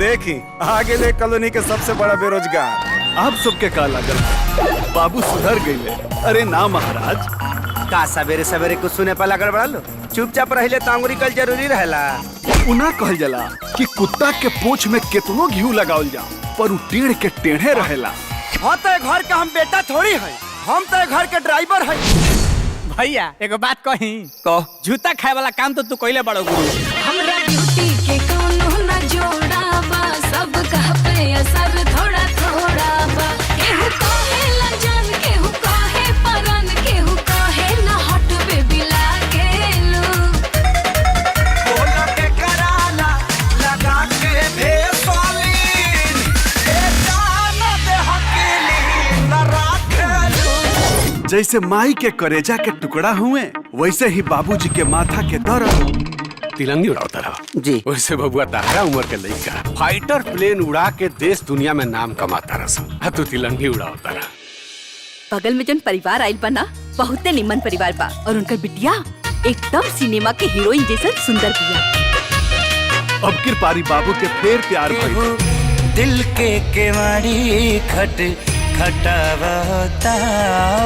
देखी आगे ले कॉलोनी के सबसे बड़ा बेरोजगार। आप सबके का लागल बाबू सुधर गईले? अरे ना महाराज, का सवेरे सवेरे कुछ सुने पर लगड़ बड़ा लो। चुपचाप रहिले तो अंगुरी कल जरूरी रहेला। उना कहल जाला कि कुत्ता के पूंछ में कितनो घी लगावल जा पर उ टेढ़ के टेढ़े रहेला। हाँ तो घर का हम बेटा थोड़ी है, हम तो घर के ड्राइवर है। भैया एगो बात कही, कह। जूता खाए वाला काम तो तू कइले बड़ो गुरु। हमरा ब्यूटी के कोनो न जोड़ा बा, सब कह पे असर थोड़ा थोड़ा बा। केहू कहे लजन, केहू कहे परन, केहू कहे न हट बेबी लागेलू। बोला के कराला लगा के भेसोलीन, ए जान दे हकीली न राखेलू। जैसे माई के करेजा के टुकड़ा हुए वैसे ही बाबूजी के माथा के दर्द। तिलंगी उड़ाता रहा जी। वैसे बबुआ तारा उम्र के लड़का फाइटर प्लेन उड़ा के देश दुनिया में नाम कमाता रहा। तू तिलंगी उड़ाता रहा। बगल में जन परिवार आइल बा ना, बहुते निमन परिवार बा और उनकर बिटिया एकदम सिनेमा के हीरोइन जैसा सुंदर बिया। अब किरपारी बाबू के फेर प्यार भइल। दिल के केवाड़ी खट खटावता,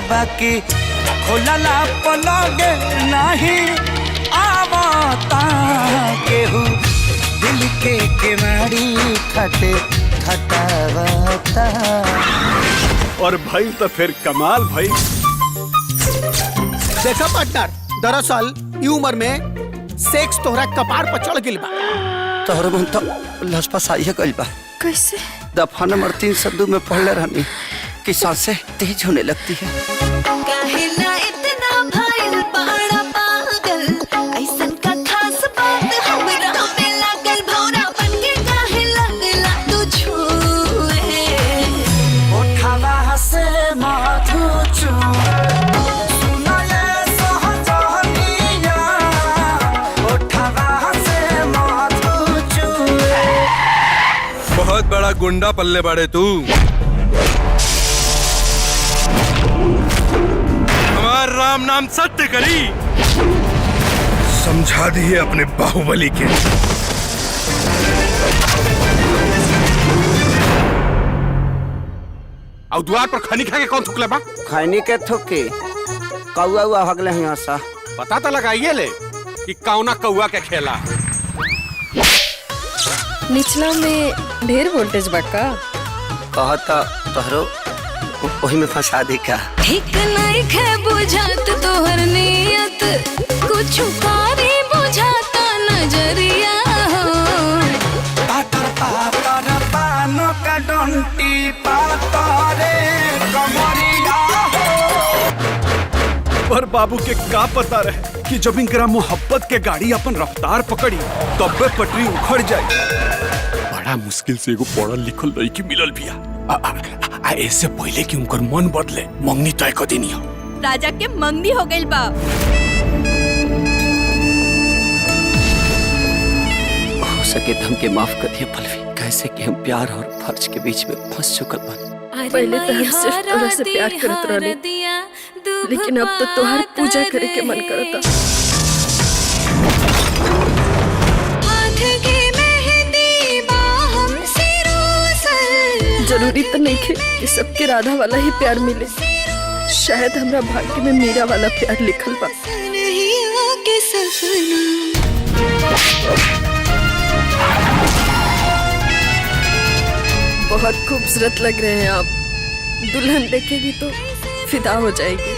बाकी खोलला पलगे नहीं आवता। केहू दिल के केवाड़ी खट खटावता। और भइल तो फिर कमाल भइल। देखा पार्टनर, दरअसल ई उम्र में सेक्स तोहरा कपार पर चढ़ गिल बा। तोहर मन तो लसपस आइए गइल बा। कैसे? दफा नंबर 302 में पढ़ले रहनी कि सांसें तेज होने लगती है। काहेला इतना भइल बड़ा पागल, ऐसन का खास बात हमरा में लागल। भौरा बनके काहे लगला तू छुए। उठावा से माथू सुनाए सहजनिया, उठावा से माथू चुए। बहुत बड़ा गुंडा पल्ले बड़े तू। हमार राम नाम सत्य करी, समझा दिए अपने बाहुबली के। और द्वार पर खनी खा के कौन थुकले बा? खैनी के थुके कौआ हुआ भगले यहाँ सा। पता तो लगाइए ले कि कौना कौआ के खेला। निचला में ढेर वोल्टेज बा का? कहता तोहरो वही में फंसा दी का। ठीक नहीं खे बुझात तोहर नियत, कुछ कारी बुझाता नजरिया हो। पातर पातर पानो का डंटी पातरे कमरिया हो। और बाबू के का पता रहे कि जब इनकरा मोहब्बत के गाड़ी अपन रफ्तार पकड़ी तब पटरी उखड़ जाए। बड़ा मुश्किल से एगो पढ़ल लिखल लड़की मिलल बिया। ऐसे पहले कि उनकर मन बदले मंगनी तय कर देनी हो। राजा के मंगनी हो गइल बा। हो सके तो हमके माफ कर दिया पल्लवी। कैसे कि हम प्यार और फर्ज के बीच में फंस चुकल बन। पहले तो हम सिर्फ तोरा से प्यार करत रहनी, लेकिन अब तो तोहर पूजा करे के मन करता। जरूरी तो नहीं है कि सबके राधा वाला ही प्यार मिले। शायद हमरा भाग्य में मीरा वाला प्यार लिखल बा। बहुत खूबसूरत लग रहे हैं आप। दुल्हन देखेगी तो फिदा हो जाएगी।